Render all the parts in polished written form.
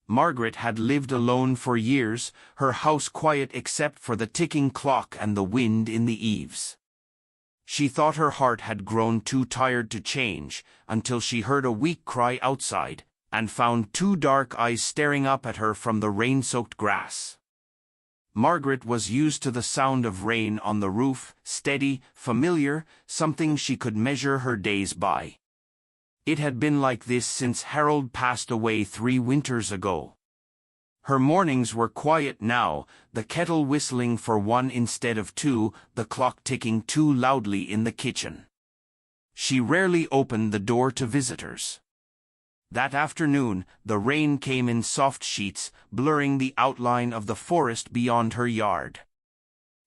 Margaret had lived alone for years, her house quiet except for the ticking clock and the wind in the eaves. She thought her heart had grown too tired to change, until she heard a weak cry outside, and found two dark eyes staring up at her from the rain-soaked grass. Margaret was used to the sound of rain on the roof, steady, familiar, something she could measure her days by. It had been like this since Harold passed away 3 winters ago. Her mornings were quiet now, the kettle whistling for 1 instead of 2, the clock ticking too loudly in the kitchen. She rarely opened the door to visitors. That afternoon, the rain came in soft sheets, blurring the outline of the forest beyond her yard.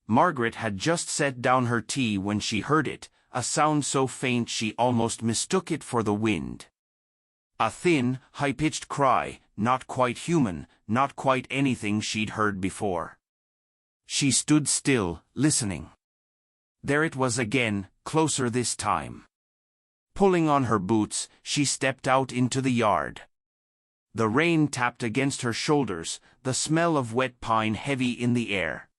Margaret had just set down her tea when she heard it, a sound so faint she almost mistook it for the wind. A thin, high-pitched cry, not quite human, not quite anything she'd heard before. She stood still, listening. There it was again, closer this time. Pulling on her boots, she stepped out into the yard. The rain tapped against her shoulders, the smell of wet pine heavy in the air.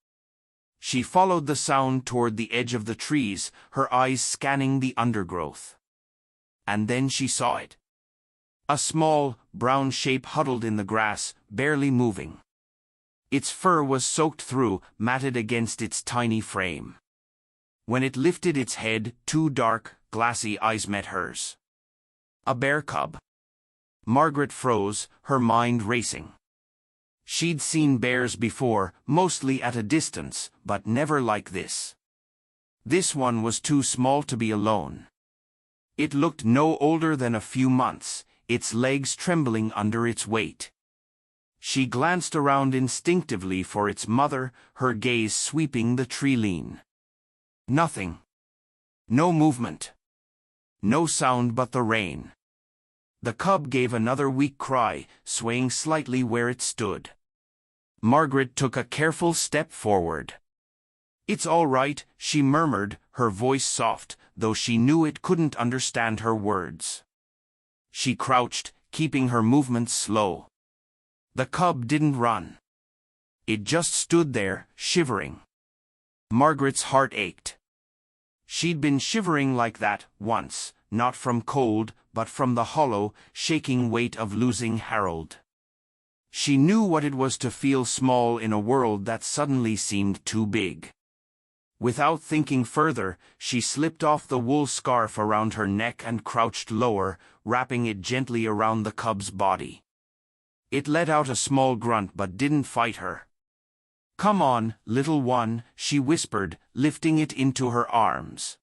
She followed the sound toward the edge of the trees, her eyes scanning the undergrowth. And then she saw it. A small, brown shape huddled in the grass, barely moving. Its fur was soaked through, matted against its tiny frame. When it lifted its head, 2 dark, glassy eyes met hers. A bear cub. Margaret froze, her mind racing. She'd seen bears before, mostly at a distance, but never like this. This one was too small to be alone. It looked no older than a few months, its legs trembling under its weight. She glanced around instinctively for its mother, her gaze sweeping the tree-line. Nothing. No movement. No sound but the rain. The cub gave another weak cry, swaying slightly where it stood. Margaret took a careful step forward. "It's all right," she murmured, her voice soft, though she knew it couldn't understand her words. She crouched, keeping her movements slow. The cub didn't run. It just stood there, shivering. Margaret's heart ached. She'd been shivering like that once, not from cold, but from the hollow, shaking weight of losing Harold. She knew what it was to feel small in a world that suddenly seemed too big. Without thinking further, she slipped off the wool scarf around her neck and crouched lower, wrapping it gently around the cub's body. It let out a small grunt but didn't fight her. "Come on, little one," she whispered, lifting it into her arms.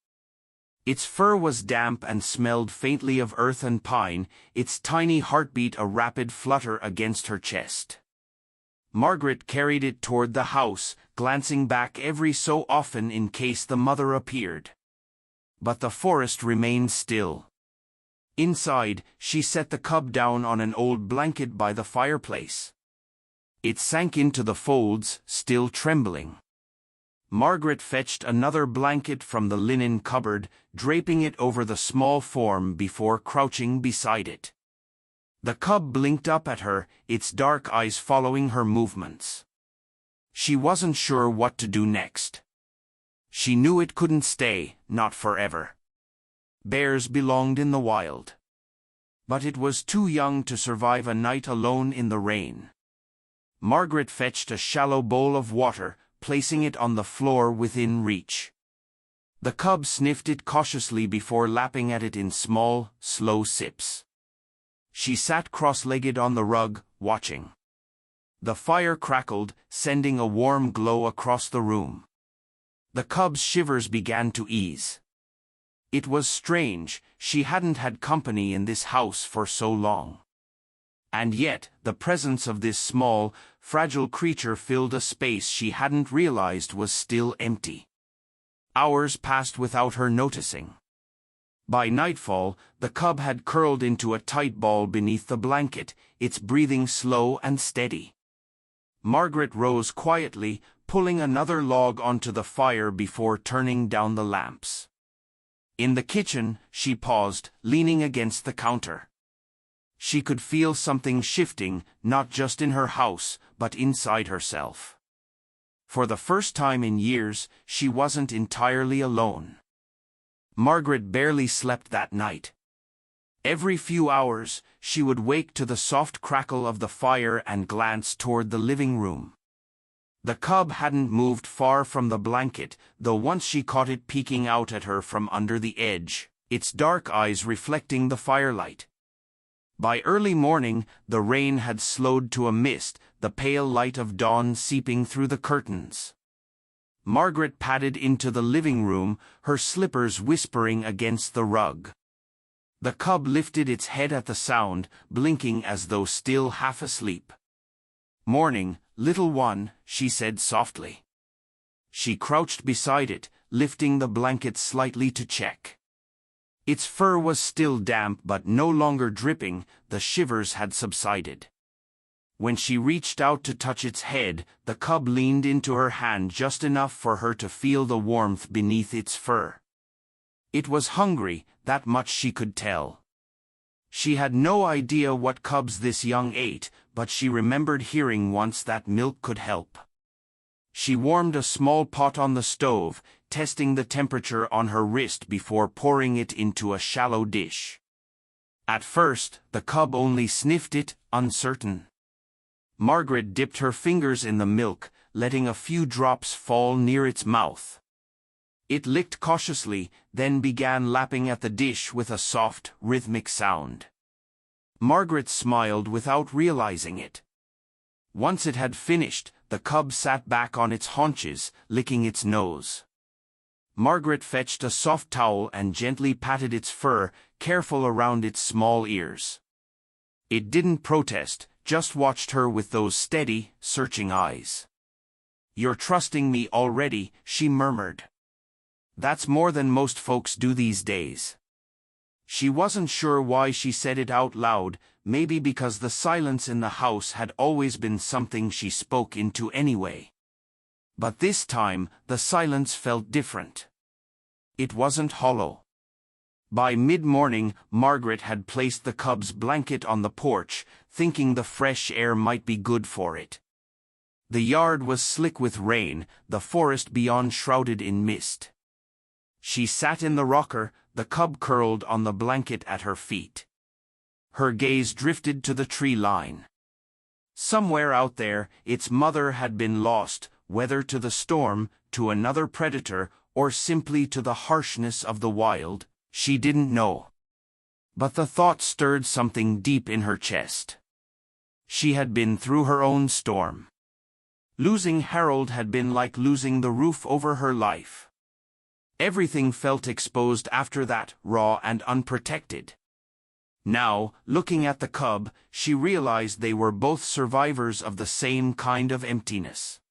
Its fur was damp and smelled faintly of earth and pine, its tiny heartbeat a rapid flutter against her chest. Margaret carried it toward the house, glancing back every so often in case the mother appeared. But the forest remained still. Inside, she set the cub down on an old blanket by the fireplace. It sank into the folds, still trembling. Margaret fetched another blanket from the linen cupboard, draping it over the small form before crouching beside it. The cub blinked up at her, its dark eyes following her movements. She wasn't sure what to do next. She knew it couldn't stay, not forever. Bears belonged in the wild. But it was too young to survive a night alone in the rain. Margaret fetched a shallow bowl of water, placing it on the floor within reach. The cub sniffed it cautiously before lapping at it in small, slow sips. She sat cross-legged on the rug, watching. The fire crackled, sending a warm glow across the room. The cub's shivers began to ease. It was strange, she hadn't had company in this house for so long. And yet, the presence of this small, fragile creature filled a space she hadn't realized was still empty. Hours passed without her noticing. By nightfall, the cub had curled into a tight ball beneath the blanket, its breathing slow and steady. Margaret rose quietly, pulling another log onto the fire before turning down the lamps. In the kitchen, she paused, leaning against the counter. She could feel something shifting, not just in her house, but inside herself. For the first time in years, she wasn't entirely alone. Margaret barely slept that night. Every few hours, she would wake to the soft crackle of the fire and glance toward the living room. The cub hadn't moved far from the blanket, though once she caught it peeking out at her from under the edge, its dark eyes reflecting the firelight. By early morning, the rain had slowed to a mist, the pale light of dawn seeping through the curtains. Margaret padded into the living room, her slippers whispering against the rug. The cub lifted its head at the sound, blinking as though still half asleep. "Morning, little one," she said softly. She crouched beside it, lifting the blanket slightly to check. Its fur was still damp but no longer dripping, the shivers had subsided. When she reached out to touch its head, the cub leaned into her hand just enough for her to feel the warmth beneath its fur. It was hungry, that much she could tell. She had no idea what cubs this young ate, but she remembered hearing once that milk could help. She warmed a small pot on the stove, testing the temperature on her wrist before pouring it into a shallow dish. At first, the cub only sniffed it, uncertain. Margaret dipped her fingers in the milk, letting a few drops fall near its mouth. It licked cautiously, then began lapping at the dish with a soft, rhythmic sound. Margaret smiled without realizing it. Once it had finished, the cub sat back on its haunches, licking its nose. Margaret fetched a soft towel and gently patted its fur, careful around its small ears. It didn't protest, just watched her with those steady, searching eyes. "You're trusting me already," she murmured. "That's more than most folks do these days." She wasn't sure why she said it out loud, maybe because the silence in the house had always been something she spoke into anyway. But this time, the silence felt different. It wasn't hollow. By mid-morning, Margaret had placed the cub's blanket on the porch, thinking the fresh air might be good for it. The yard was slick with rain, the forest beyond shrouded in mist. She sat in the rocker, the cub curled on the blanket at her feet. Her gaze drifted to the tree line. Somewhere out there, its mother had been lost, whether to the storm, to another predator, or simply to the harshness of the wild, she didn't know. But the thought stirred something deep in her chest. She had been through her own storm. Losing Harold had been like losing the roof over her life. Everything felt exposed after that, raw and unprotected. Now, looking at the cub, she realized they were both survivors of the same kind of emptiness.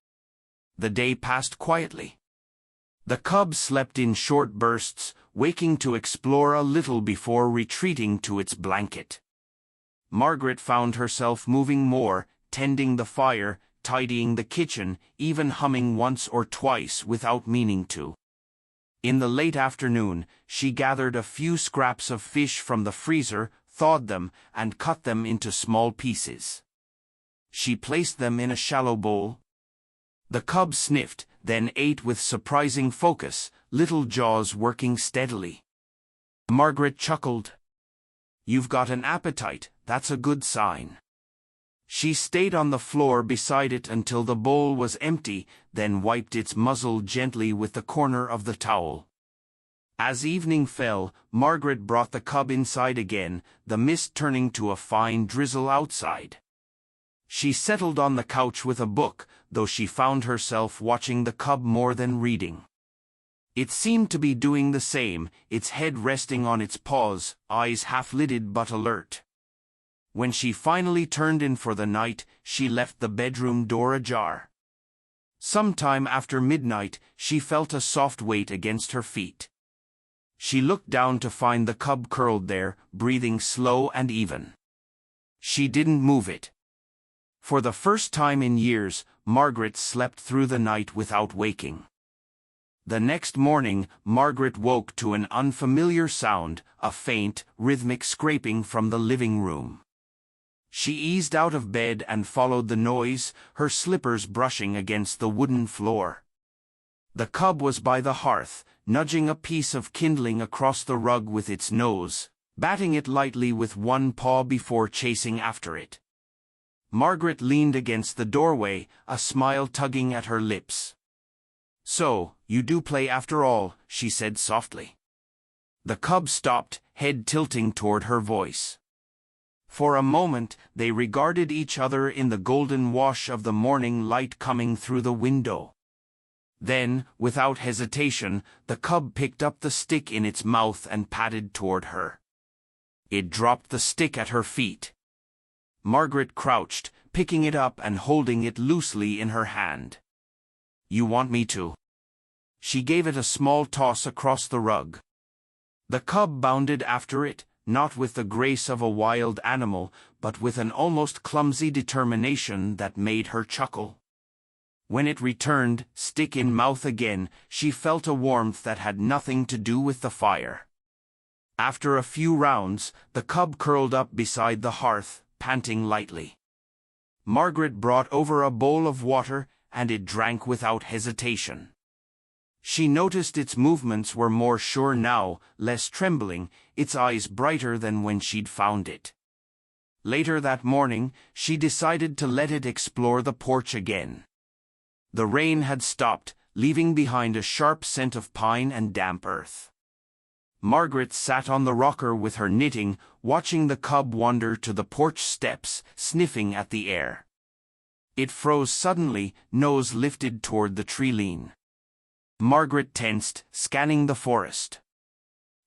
The day passed quietly. The cub slept in short bursts, waking to explore a little before retreating to its blanket. Margaret found herself moving more, tending the fire, tidying the kitchen, even humming once or twice without meaning to. In the late afternoon, she gathered a few scraps of fish from the freezer, thawed them, and cut them into small pieces. She placed them in a shallow bowl. The cub sniffed, then ate with surprising focus, little jaws working steadily. Margaret chuckled. "You've got an appetite, that's a good sign." She stayed on the floor beside it until the bowl was empty, then wiped its muzzle gently with the corner of the towel. As evening fell, Margaret brought the cub inside again, the mist turning to a fine drizzle outside. She settled on the couch with a book, though she found herself watching the cub more than reading. It seemed to be doing the same, its head resting on its paws, eyes half-lidded but alert. When she finally turned in for the night, she left the bedroom door ajar. Sometime after midnight, she felt a soft weight against her feet. She looked down to find the cub curled there, breathing slow and even. She didn't move it. For the first time in years, Margaret slept through the night without waking. The next morning, Margaret woke to an unfamiliar sound, a faint, rhythmic scraping from the living room. She eased out of bed and followed the noise, her slippers brushing against the wooden floor. The cub was by the hearth, nudging a piece of kindling across the rug with its nose, batting it lightly with one paw before chasing after it. Margaret leaned against the doorway, a smile tugging at her lips. "So, you do play after all," she said softly. The cub stopped, head tilting toward her voice. For a moment, they regarded each other in the golden wash of the morning light coming through the window. Then, without hesitation, the cub picked up the stick in its mouth and padded toward her. It dropped the stick at her feet. Margaret crouched, picking it up and holding it loosely in her hand. "You want me to?" She gave it a small toss across the rug. The cub bounded after it, not with the grace of a wild animal, but with an almost clumsy determination that made her chuckle. When it returned, stick in mouth again, she felt a warmth that had nothing to do with the fire. After a few rounds, the cub curled up beside the hearth, panting lightly. Margaret brought over a bowl of water, and it drank without hesitation. She noticed its movements were more sure now, less trembling, its eyes brighter than when she'd found it. Later that morning, she decided to let it explore the porch again. The rain had stopped, leaving behind a sharp scent of pine and damp earth. Margaret sat on the rocker with her knitting, watching the cub wander to the porch steps, sniffing at the air. It froze suddenly, nose lifted toward the tree-line. Margaret tensed, scanning the forest.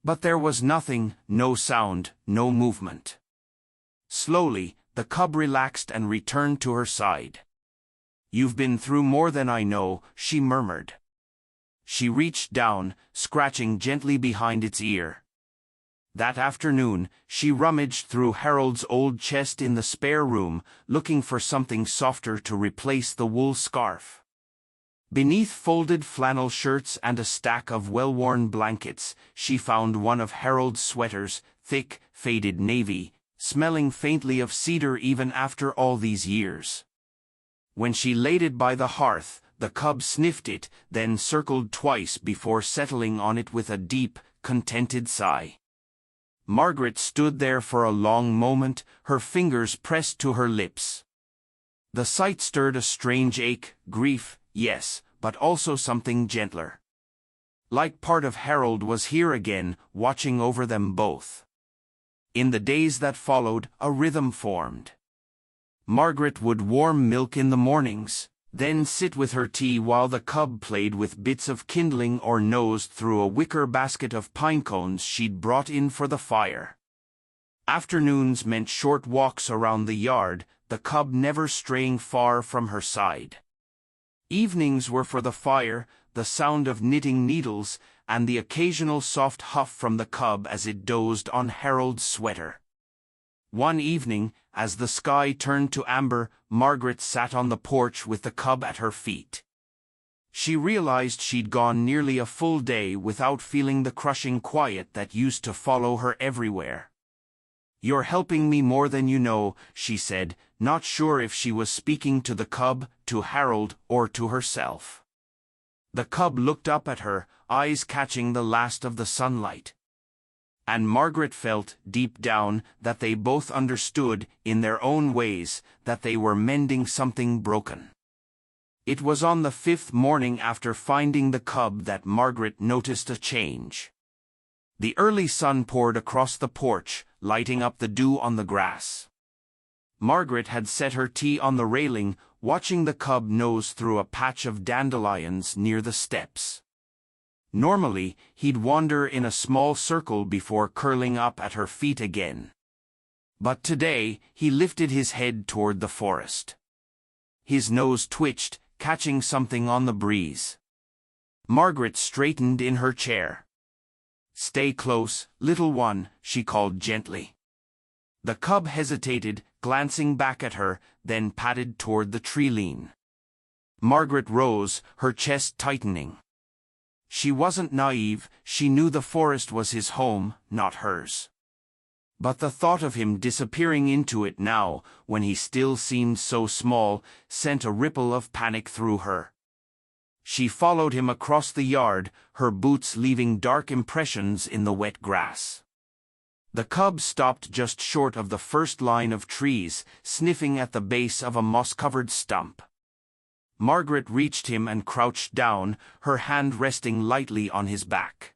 But there was nothing, no sound, no movement. Slowly, the cub relaxed and returned to her side. "You've been through more than I know," she murmured. She reached down, scratching gently behind its ear. That afternoon, she rummaged through Harold's old chest in the spare room, looking for something softer to replace the wool scarf. Beneath folded flannel shirts and a stack of well-worn blankets, she found one of Harold's sweaters, thick, faded navy, smelling faintly of cedar even after all these years. When she laid it by the hearth, the cub sniffed it, then circled twice before settling on it with a deep, contented sigh. Margaret stood there for a long moment, her fingers pressed to her lips. The sight stirred a strange ache, grief, yes, but also something gentler. Like part of Harold was here again, watching over them both. In the days that followed, a rhythm formed. Margaret would warm milk in the mornings, then sit with her tea while the cub played with bits of kindling or nosed through a wicker basket of pine cones she'd brought in for the fire. Afternoons meant short walks around the yard, the cub never straying far from her side. Evenings were for the fire, the sound of knitting needles, and the occasional soft huff from the cub as it dozed on Harold's sweater. One evening, as the sky turned to amber, Margaret sat on the porch with the cub at her feet. She realized she'd gone nearly a full day without feeling the crushing quiet that used to follow her everywhere. "You're helping me more than you know," she said, not sure if she was speaking to the cub, to Harold, or to herself. The cub looked up at her, eyes catching the last of the sunlight. And Margaret felt, deep down, that they both understood, in their own ways, that they were mending something broken. It was on the 5th morning after finding the cub that Margaret noticed a change. The early sun poured across the porch, lighting up the dew on the grass. Margaret had set her tea on the railing, watching the cub nose through a patch of dandelions near the steps. Normally, he'd wander in a small circle before curling up at her feet again. But today, he lifted his head toward the forest. His nose twitched, catching something on the breeze. Margaret straightened in her chair. "Stay close, little one," she called gently. The cub hesitated, glancing back at her, then padded toward the tree-line. Margaret rose, her chest tightening. She wasn't naive, she knew the forest was his home, not hers. But the thought of him disappearing into it now, when he still seemed so small, sent a ripple of panic through her. She followed him across the yard, her boots leaving dark impressions in the wet grass. The cub stopped just short of the first line of trees, sniffing at the base of a moss-covered stump. Margaret reached him and crouched down, her hand resting lightly on his back.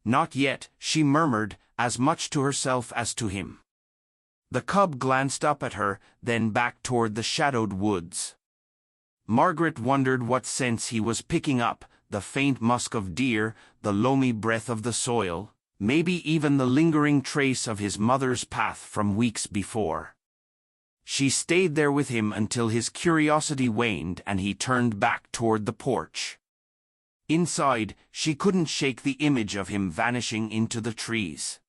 "Not yet," she murmured, as much to herself as to him. The cub glanced up at her, then back toward the shadowed woods. Margaret wondered what scents he was picking up, the faint musk of deer, the loamy breath of the soil, maybe even the lingering trace of his mother's path from weeks before. She stayed there with him until his curiosity waned and he turned back toward the porch. Inside, she couldn't shake the image of him vanishing into the trees.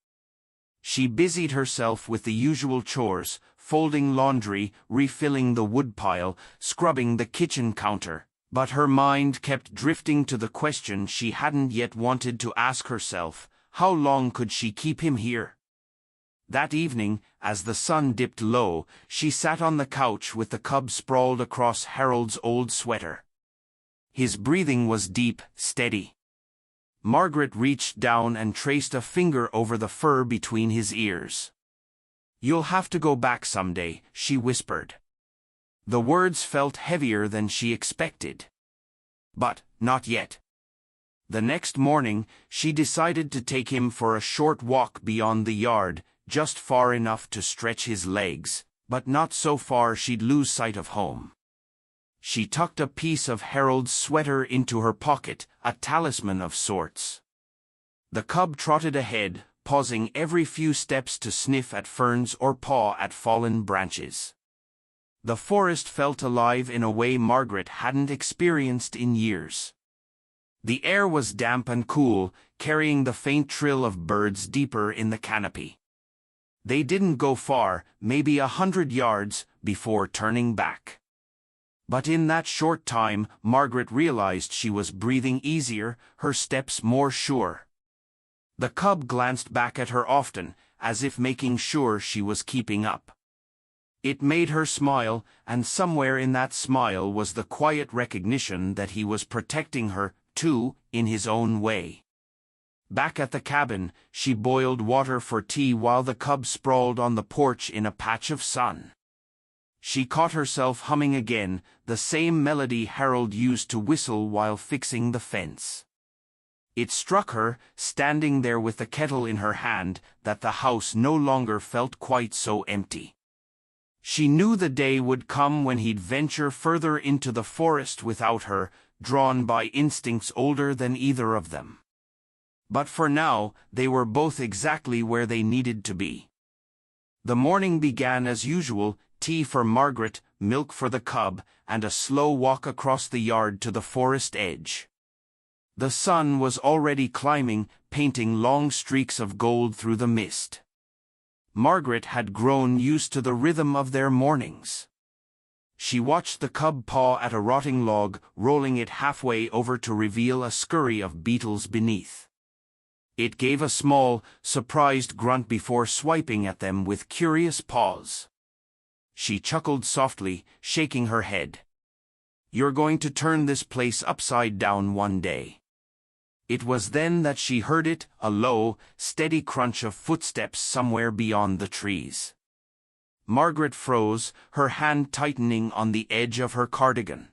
She busied herself with the usual chores, folding laundry, refilling the woodpile, scrubbing the kitchen counter, but her mind kept drifting to the question she hadn't yet wanted to ask herself: how long could she keep him here? That evening, as the sun dipped low, she sat on the couch with the cub sprawled across Harold's old sweater. His breathing was deep, steady. Margaret reached down and traced a finger over the fur between his ears. "You'll have to go back someday," she whispered. The words felt heavier than she expected. But, not yet. The next morning, she decided to take him for a short walk beyond the yard, just far enough to stretch his legs, but not so far she'd lose sight of home. She tucked a piece of Harold's sweater into her pocket, a talisman of sorts. The cub trotted ahead, pausing every few steps to sniff at ferns or paw at fallen branches. The forest felt alive in a way Margaret hadn't experienced in years. The air was damp and cool, carrying the faint trill of birds deeper in the canopy. They didn't go far, maybe 100 yards, before turning back. But in that short time, Margaret realized she was breathing easier, her steps more sure. The cub glanced back at her often, as if making sure she was keeping up. It made her smile, and somewhere in that smile was the quiet recognition that he was protecting her, too, in his own way. Back at the cabin, she boiled water for tea while the cub sprawled on the porch in a patch of sun. She caught herself humming again, the same melody Harold used to whistle while fixing the fence. It struck her, standing there with the kettle in her hand, that the house no longer felt quite so empty. She knew the day would come when he'd venture further into the forest without her, drawn by instincts older than either of them. But for now, they were both exactly where they needed to be. The morning began as usual, tea for Margaret, milk for the cub, and a slow walk across the yard to the forest edge. The sun was already climbing, painting long streaks of gold through the mist. Margaret had grown used to the rhythm of their mornings. She watched the cub paw at a rotting log, rolling it halfway over to reveal a scurry of beetles beneath. It gave a small, surprised grunt before swiping at them with curious paws. She chuckled softly, shaking her head. "You're going to turn this place upside down one day." It was then that she heard it, a low, steady crunch of footsteps somewhere beyond the trees. Margaret froze, her hand tightening on the edge of her cardigan.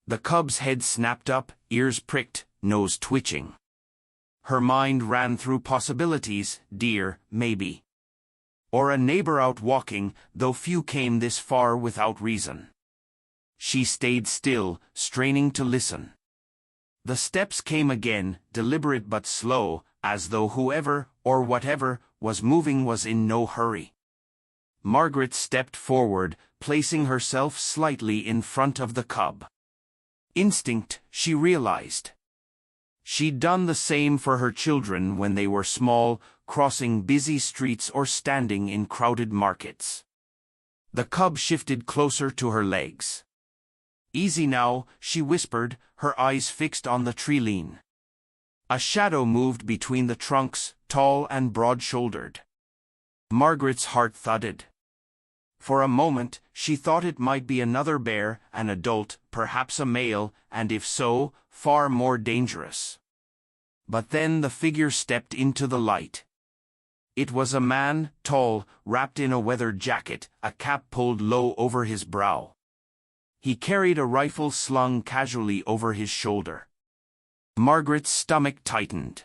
The cub's head snapped up, ears pricked, nose twitching. Her mind ran through possibilities: deer, maybe. Or a neighbor out walking, though few came this far without reason. She stayed still, straining to listen. The steps came again, deliberate but slow, as though whoever, or whatever, was moving was in no hurry. Margaret stepped forward, placing herself slightly in front of the cub. Instinct, she realized. She'd done the same for her children when they were small, crossing busy streets or standing in crowded markets. The cub shifted closer to her legs. "Easy now," she whispered, her eyes fixed on the tree-line. A shadow moved between the trunks, tall and broad-shouldered. Margaret's heart thudded. For a moment, she thought it might be another bear, an adult, perhaps a male, and if so, far more dangerous. But then the figure stepped into the light. It was a man, tall, wrapped in a weathered jacket, a cap pulled low over his brow. He carried a rifle slung casually over his shoulder. Margaret's stomach tightened.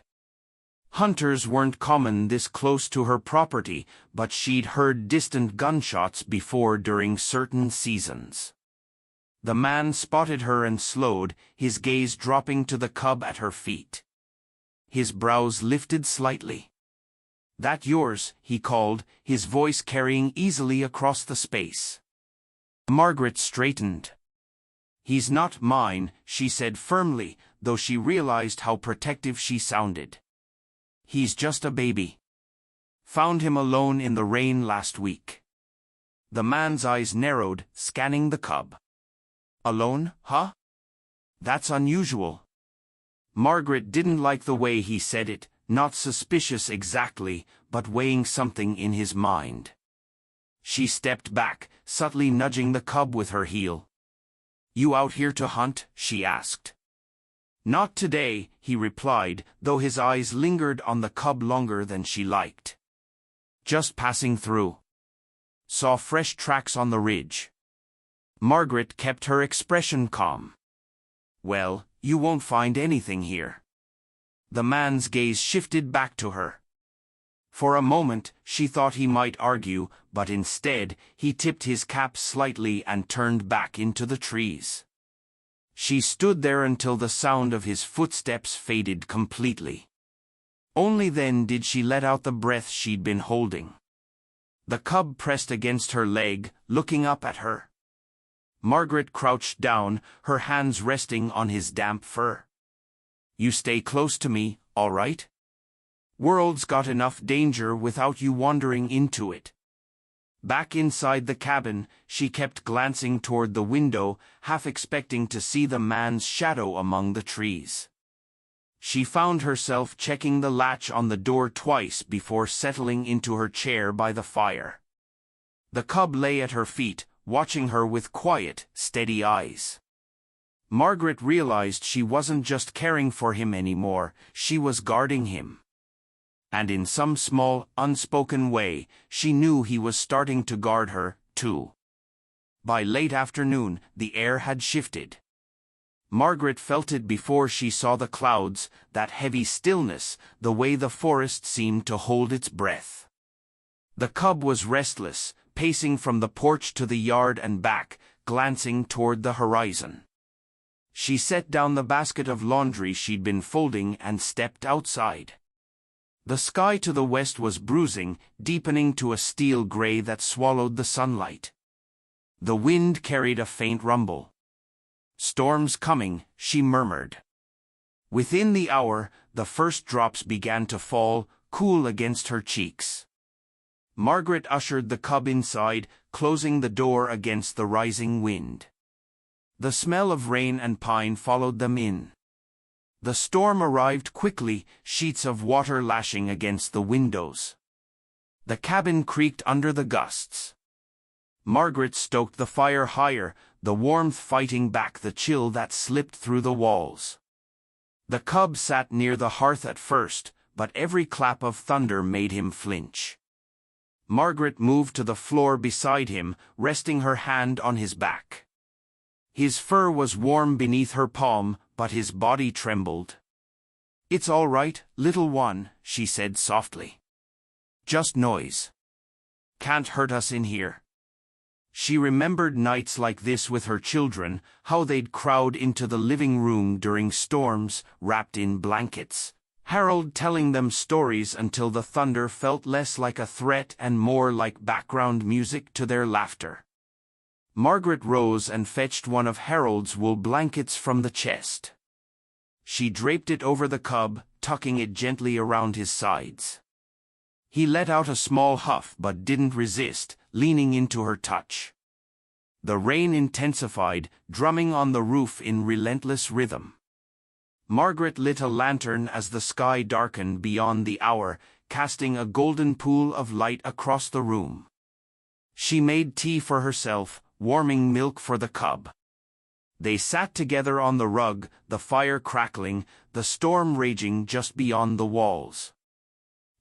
Hunters weren't common this close to her property, but she'd heard distant gunshots before during certain seasons. The man spotted her and slowed, his gaze dropping to the cub at her feet. His brows lifted slightly. "That yours?" he called, his voice carrying easily across the space. Margaret straightened. "He's not mine," she said firmly, though she realized how protective she sounded. "He's just a baby. Found him alone in the rain last week." The man's eyes narrowed, scanning the cub. "Alone, huh? That's unusual." Margaret didn't like the way he said it, not suspicious exactly, but weighing something in his mind. She stepped back, subtly nudging the cub with her heel. "You out here to hunt?" she asked. "Not today," he replied, though his eyes lingered on the cub longer than she liked. "Just passing through. Saw fresh tracks on the ridge." Margaret kept her expression calm. "Well, you won't find anything here." The man's gaze shifted back to her. For a moment, she thought he might argue, but instead, he tipped his cap slightly and turned back into the trees. She stood there until the sound of his footsteps faded completely. Only then did she let out the breath she'd been holding. The cub pressed against her leg, looking up at her. Margaret crouched down, her hands resting on his damp fur. "You stay close to me, all right? World's got enough danger without you wandering into it." Back inside the cabin, she kept glancing toward the window, half expecting to see the man's shadow among the trees. She found herself checking the latch on the door twice before settling into her chair by the fire. The cub lay at her feet, watching her with quiet, steady eyes. Margaret realized she wasn't just caring for him anymore, she was guarding him. And in some small, unspoken way, she knew he was starting to guard her, too. By late afternoon, the air had shifted. Margaret felt it before she saw the clouds, that heavy stillness, the way the forest seemed to hold its breath. The cub was restless, pacing from the porch to the yard and back, glancing toward the horizon. She set down the basket of laundry she'd been folding and stepped outside. The sky to the west was bruising, deepening to a steel gray that swallowed the sunlight. The wind carried a faint rumble. "Storm's coming," she murmured. Within the hour, the first drops began to fall, cool against her cheeks. Margaret ushered the cub inside, closing the door against the rising wind. The smell of rain and pine followed them in. The storm arrived quickly, sheets of water lashing against the windows. The cabin creaked under the gusts. Margaret stoked the fire higher, the warmth fighting back the chill that slipped through the walls. The cub sat near the hearth at first, but every clap of thunder made him flinch. Margaret moved to the floor beside him, resting her hand on his back. His fur was warm beneath her palm, but his body trembled. "It's all right, little one," she said softly. "Just noise. Can't hurt us in here." She remembered nights like this with her children, how they'd crowd into the living room during storms, wrapped in blankets. Harold telling them stories until the thunder felt less like a threat and more like background music to their laughter. Margaret rose and fetched one of Harold's wool blankets from the chest. She draped it over the cub, tucking it gently around his sides. He let out a small huff but didn't resist, leaning into her touch. The rain intensified, drumming on the roof in relentless rhythm. Margaret lit a lantern as the sky darkened beyond the hour, casting a golden pool of light across the room. She made tea for herself, warming milk for the cub. They sat together on the rug, the fire crackling, the storm raging just beyond the walls.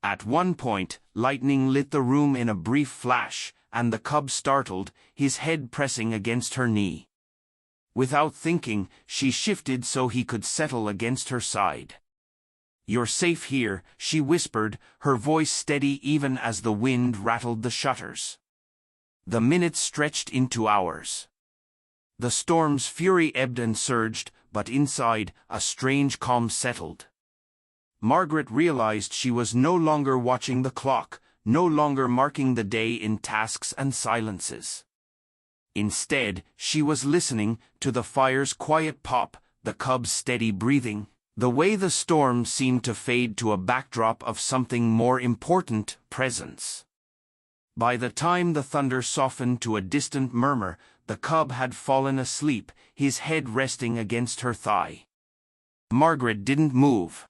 At one point, lightning lit the room in a brief flash, and the cub startled, his head pressing against her knee. Without thinking, she shifted so he could settle against her side. "You're safe here," she whispered, her voice steady even as the wind rattled the shutters. The minutes stretched into hours. The storm's fury ebbed and surged, but inside, a strange calm settled. Margaret realized she was no longer watching the clock, no longer marking the day in tasks and silences. Instead, she was listening to the fire's quiet pop, the cub's steady breathing, the way the storm seemed to fade to a backdrop of something more important, presence. By the time the thunder softened to a distant murmur, the cub had fallen asleep, his head resting against her thigh. Margaret didn't move.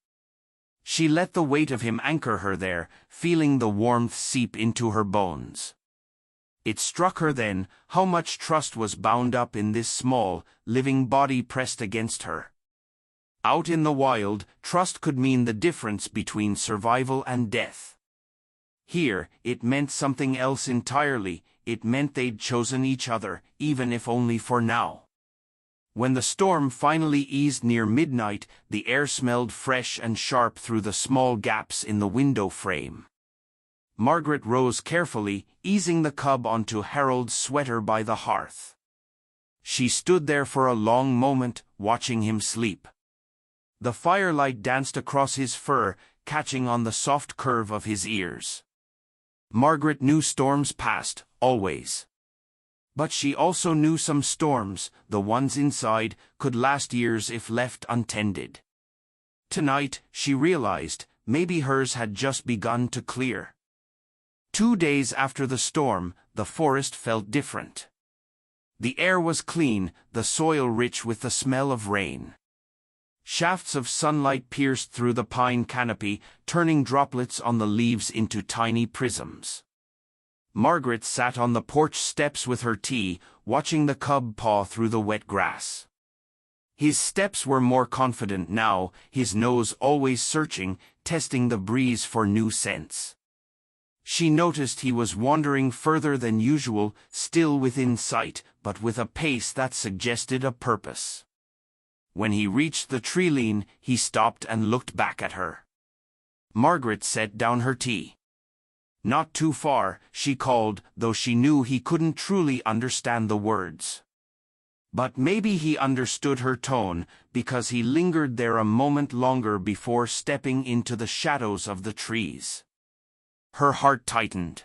She let the weight of him anchor her there, feeling the warmth seep into her bones. It struck her then how much trust was bound up in this small, living body pressed against her. Out in the wild, trust could mean the difference between survival and death. Here, it meant something else entirely. It meant they'd chosen each other, even if only for now. When the storm finally eased near midnight, the air smelled fresh and sharp through the small gaps in the window frame. Margaret rose carefully, easing the cub onto Harold's sweater by the hearth. She stood there for a long moment, watching him sleep. The firelight danced across his fur, catching on the soft curve of his ears. Margaret knew storms passed, always. But she also knew some storms, the ones inside, could last years if left untended. Tonight, she realized, maybe hers had just begun to clear. 2 days after the storm, the forest felt different. The air was clean, the soil rich with the smell of rain. Shafts of sunlight pierced through the pine canopy, turning droplets on the leaves into tiny prisms. Margaret sat on the porch steps with her tea, watching the cub paw through the wet grass. His steps were more confident now, his nose always searching, testing the breeze for new scents. She noticed he was wandering further than usual, still within sight, but with a pace that suggested a purpose. When he reached the tree-line, he stopped and looked back at her. Margaret set down her tea. "Not too far," she called, though she knew he couldn't truly understand the words. But maybe he understood her tone, because he lingered there a moment longer before stepping into the shadows of the trees. Her heart tightened.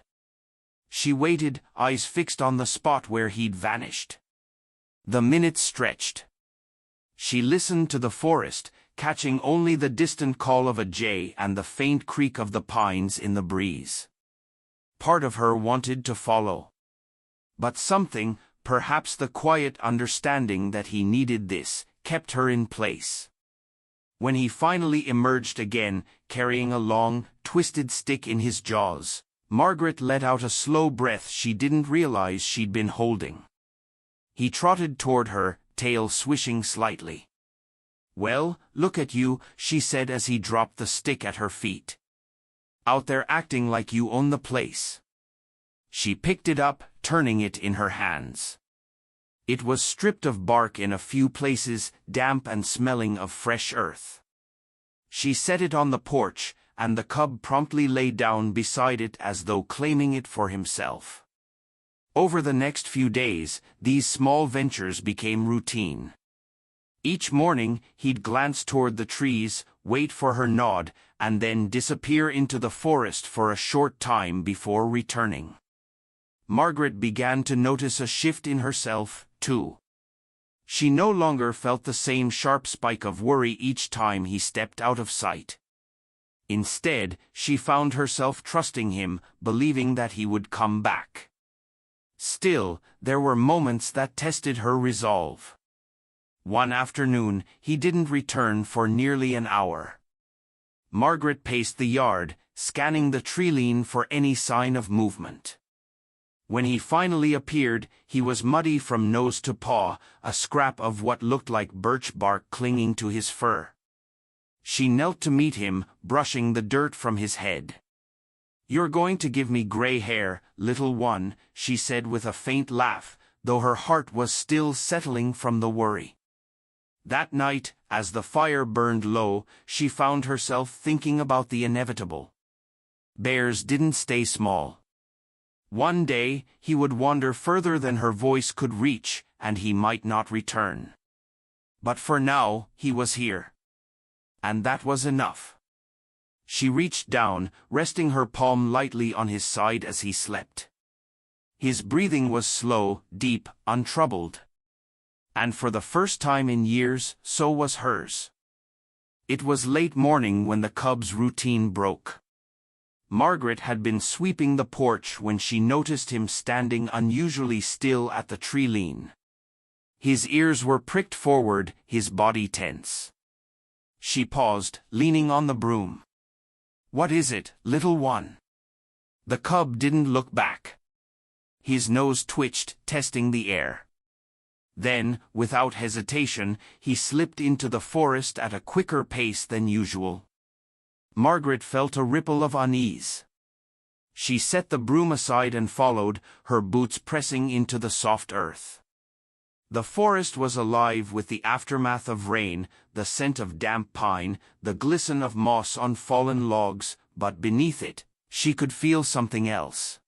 She waited, eyes fixed on the spot where he'd vanished. The minutes stretched. She listened to the forest, catching only the distant call of a jay and the faint creak of the pines in the breeze. Part of her wanted to follow. But something, perhaps the quiet understanding that he needed this, kept her in place. When he finally emerged again, carrying a long, twisted stick in his jaws, Margaret let out a slow breath she didn't realize she'd been holding. He trotted toward her, tail swishing slightly. "Well, look at you," she said as he dropped the stick at her feet. "Out there acting like you own the place." She picked it up, turning it in her hands. It was stripped of bark in a few places, damp and smelling of fresh earth. She set it on the porch, and the cub promptly lay down beside it as though claiming it for himself. Over the next few days, these small ventures became routine. Each morning, he'd glance toward the trees, wait for her nod, and then disappear into the forest for a short time before returning. Margaret began to notice a shift in herself, too. She no longer felt the same sharp spike of worry each time he stepped out of sight. Instead, she found herself trusting him, believing that he would come back. Still, there were moments that tested her resolve. One afternoon, he didn't return for nearly an hour. Margaret paced the yard, scanning the tree-line for any sign of movement. When he finally appeared, he was muddy from nose to paw, a scrap of what looked like birch bark clinging to his fur. She knelt to meet him, brushing the dirt from his head. "You're going to give me gray hair, little one," she said with a faint laugh, though her heart was still settling from the worry. That night, as the fire burned low, she found herself thinking about the inevitable. Bears didn't stay small. One day, he would wander further than her voice could reach, and he might not return. But for now, he was here. And that was enough. She reached down, resting her palm lightly on his side as he slept. His breathing was slow, deep, untroubled. And for the first time in years, so was hers. It was late morning when the cub's routine broke. Margaret had been sweeping the porch when she noticed him standing unusually still at the tree-line. His ears were pricked forward, his body tense. She paused, leaning on the broom. "What is it, little one?" The cub didn't look back. His nose twitched, testing the air. Then, without hesitation, he slipped into the forest at a quicker pace than usual. Margaret felt a ripple of unease. She set the broom aside and followed, her boots pressing into the soft earth. The forest was alive with the aftermath of rain, the scent of damp pine, the glisten of moss on fallen logs, but beneath it, she could feel something else.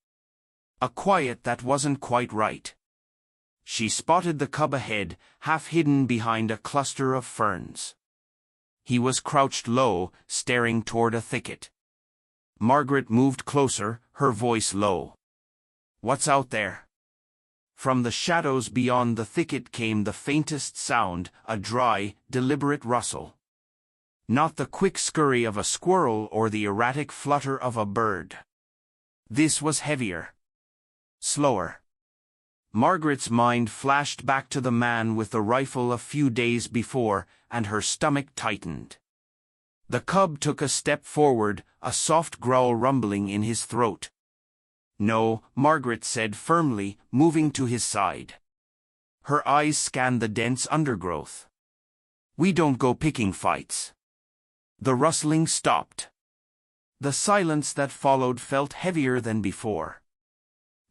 A quiet that wasn't quite right. She spotted the cub ahead, half hidden behind a cluster of ferns. He was crouched low, staring toward a thicket. Margaret moved closer, her voice low. "What's out there?" From the shadows beyond the thicket came the faintest sound, a dry, deliberate rustle. Not the quick scurry of a squirrel or the erratic flutter of a bird. This was heavier. Slower. Margaret's mind flashed back to the man with the rifle a few days before, and her stomach tightened. The cub took a step forward, a soft growl rumbling in his throat. "No," Margaret said firmly, moving to his side. Her eyes scanned the dense undergrowth. "We don't go picking fights." The rustling stopped. The silence that followed felt heavier than before.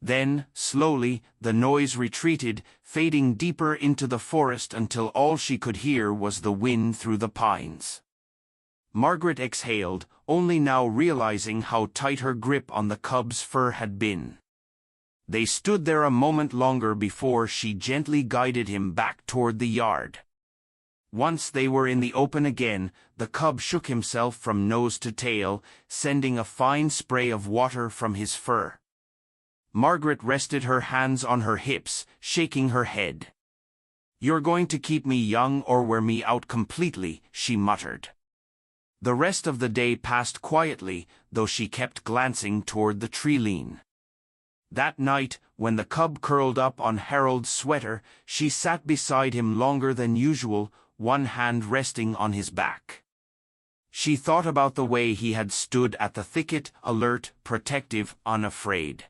Then, slowly, the noise retreated, fading deeper into the forest until all she could hear was the wind through the pines. Margaret exhaled, only now realizing how tight her grip on the cub's fur had been. They stood there a moment longer before she gently guided him back toward the yard. Once they were in the open again, the cub shook himself from nose to tail, sending a fine spray of water from his fur. Margaret rested her hands on her hips, shaking her head. "You're going to keep me young or wear me out completely," she muttered. The rest of the day passed quietly, though she kept glancing toward the tree-line. That night, when the cub curled up on Harold's sweater, she sat beside him longer than usual, one hand resting on his back. She thought about the way he had stood at the thicket, alert, protective, unafraid.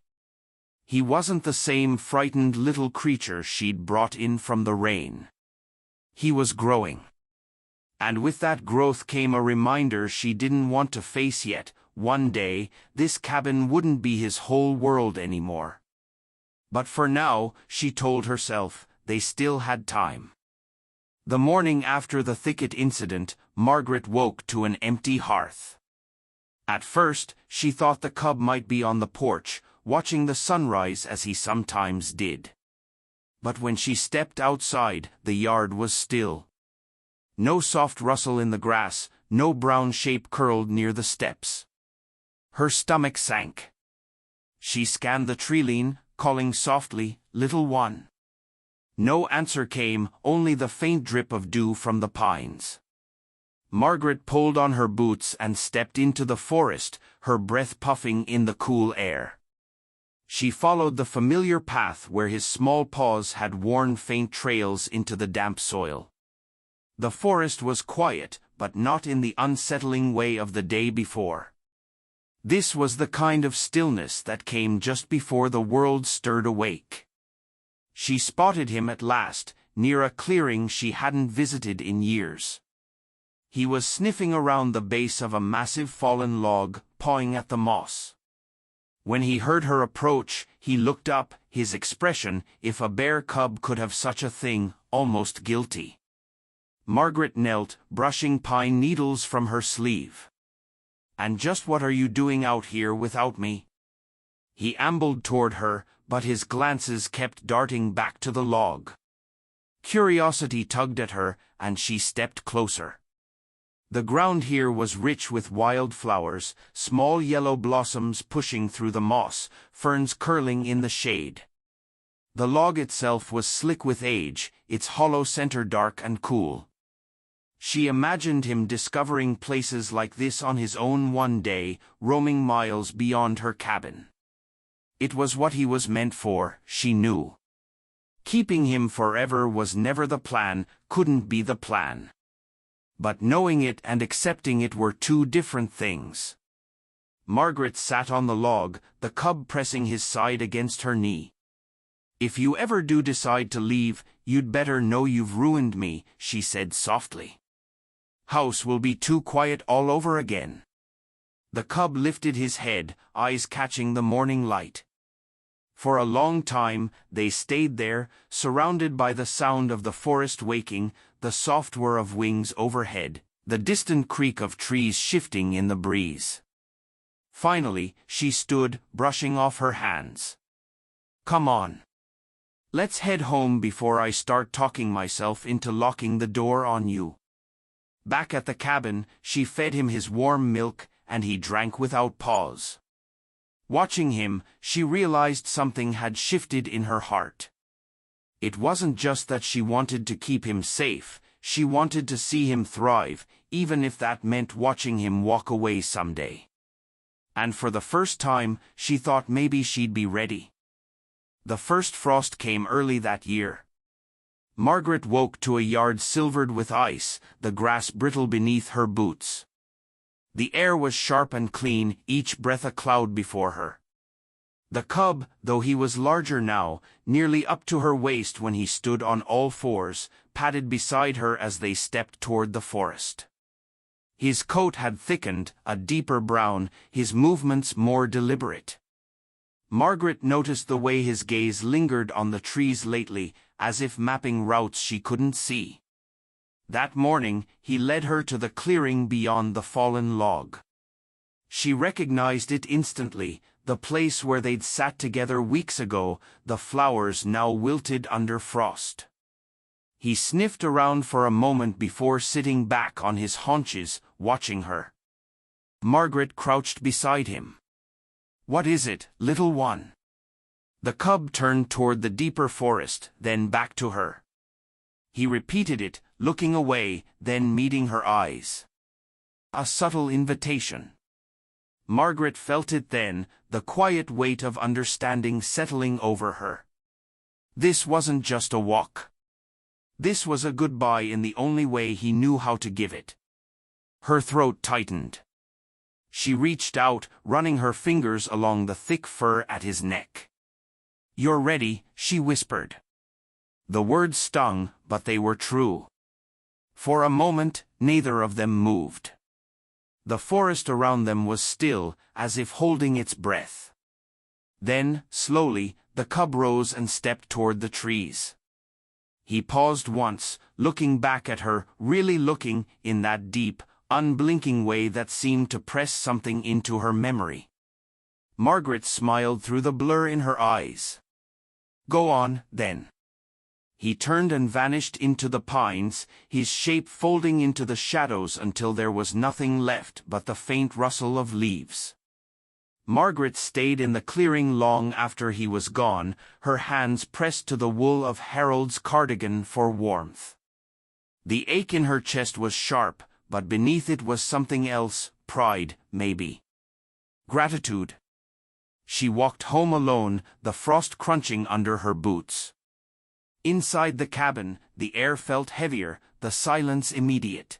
He wasn't the same frightened little creature she'd brought in from the rain. He was growing. And with that growth came a reminder she didn't want to face yet. One day, this cabin wouldn't be his whole world anymore. But for now, she told herself, they still had time. The morning after the thicket incident, Margaret woke to an empty hearth. At first, she thought the cub might be on the porch, watching the sunrise as he sometimes did. But when she stepped outside, the yard was still. No soft rustle in the grass, no brown shape curled near the steps. Her stomach sank. She scanned the tree-line, calling softly, "Little one." No answer came, only the faint drip of dew from the pines. Margaret pulled on her boots and stepped into the forest, her breath puffing in the cool air. She followed the familiar path where his small paws had worn faint trails into the damp soil. The forest was quiet, but not in the unsettling way of the day before. This was the kind of stillness that came just before the world stirred awake. She spotted him at last, near a clearing she hadn't visited in years. He was sniffing around the base of a massive fallen log, pawing at the moss. When he heard her approach, he looked up, his expression, if a bear cub could have such a thing, almost guilty. Margaret knelt, brushing pine needles from her sleeve. "And just what are you doing out here without me?" He ambled toward her, but his glances kept darting back to the log. Curiosity tugged at her, and she stepped closer. The ground here was rich with wild flowers, small yellow blossoms pushing through the moss, ferns curling in the shade. The log itself was slick with age, its hollow center dark and cool. She imagined him discovering places like this on his own one day, roaming miles beyond her cabin. It was what he was meant for, she knew. Keeping him forever was never the plan, couldn't be the plan. But knowing it and accepting it were two different things. Margaret sat on the log, the cub pressing his side against her knee. "If you ever do decide to leave, you'd better know you've ruined me," she said softly. "House will be too quiet all over again." The cub lifted his head, eyes catching the morning light. For a long time, they stayed there, surrounded by the sound of the forest waking, the soft whir of wings overhead, the distant creak of trees shifting in the breeze. Finally, she stood, brushing off her hands. "Come on. Let's head home before I start talking myself into locking the door on you." Back at the cabin, she fed him his warm milk, and he drank without pause. Watching him, she realized something had shifted in her heart. It wasn't just that she wanted to keep him safe, she wanted to see him thrive, even if that meant watching him walk away someday. And for the first time, she thought maybe she'd be ready. The first frost came early that year. Margaret woke to a yard silvered with ice, the grass brittle beneath her boots. The air was sharp and clean, each breath a cloud before her. The cub, though he was larger now, nearly up to her waist when he stood on all fours, padded beside her as they stepped toward the forest. His coat had thickened, a deeper brown, his movements more deliberate. Margaret noticed the way his gaze lingered on the trees lately, as if mapping routes she couldn't see. That morning, he led her to the clearing beyond the fallen log. She recognized it instantly, the place where they'd sat together weeks ago, the flowers now wilted under frost. He sniffed around for a moment before sitting back on his haunches, watching her. Margaret crouched beside him. "What is it, little one?" The cub turned toward the deeper forest, then back to her. He repeated it, looking away, then meeting her eyes. A subtle invitation. Margaret felt it then, the quiet weight of understanding settling over her. This wasn't just a walk. This was a goodbye in the only way he knew how to give it. Her throat tightened. She reached out, running her fingers along the thick fur at his neck. "You're ready," she whispered. The words stung, but they were true. For a moment, neither of them moved. The forest around them was still, as if holding its breath. Then, slowly, the cub rose and stepped toward the trees. He paused once, looking back at her, really looking, in that deep, unblinking way that seemed to press something into her memory. Margaret smiled through the blur in her eyes. "Go on, then." He turned and vanished into the pines, his shape folding into the shadows until there was nothing left but the faint rustle of leaves. Margaret stayed in the clearing long after he was gone, her hands pressed to the wool of Harold's cardigan for warmth. The ache in her chest was sharp, but beneath it was something else, pride, maybe. Gratitude. She walked home alone, the frost crunching under her boots. Inside the cabin, the air felt heavier, the silence immediate.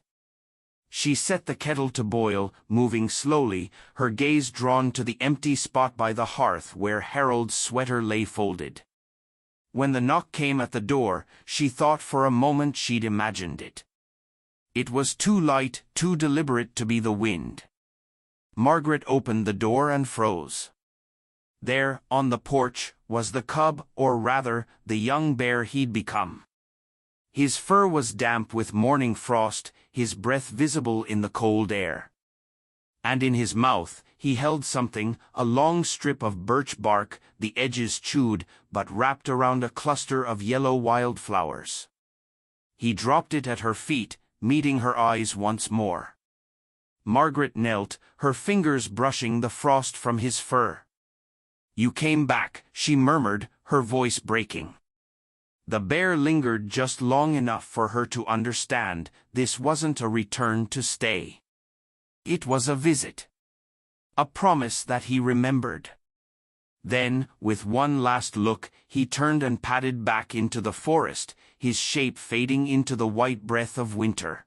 She set the kettle to boil, moving slowly, her gaze drawn to the empty spot by the hearth where Harold's sweater lay folded. When the knock came at the door, she thought for a moment she'd imagined it. It was too light, too deliberate to be the wind. Margaret opened the door and froze. There, on the porch, was the cub, or rather, the young bear he'd become. His fur was damp with morning frost, his breath visible in the cold air. And in his mouth, he held something, a long strip of birch bark, the edges chewed, but wrapped around a cluster of yellow wildflowers. He dropped it at her feet, meeting her eyes once more. Margaret knelt, her fingers brushing the frost from his fur. "You came back," she murmured, her voice breaking. The bear lingered just long enough for her to understand this wasn't a return to stay. It was a visit. A promise that he remembered. Then, with one last look, he turned and padded back into the forest, his shape fading into the white breath of winter.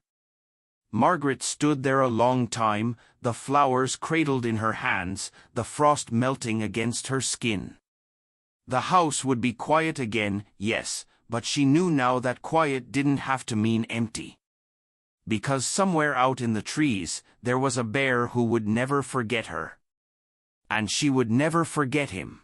Margaret stood there a long time, the flowers cradled in her hands, the frost melting against her skin. The house would be quiet again, yes, but she knew now that quiet didn't have to mean empty. Because somewhere out in the trees, there was a bear who would never forget her. And she would never forget him.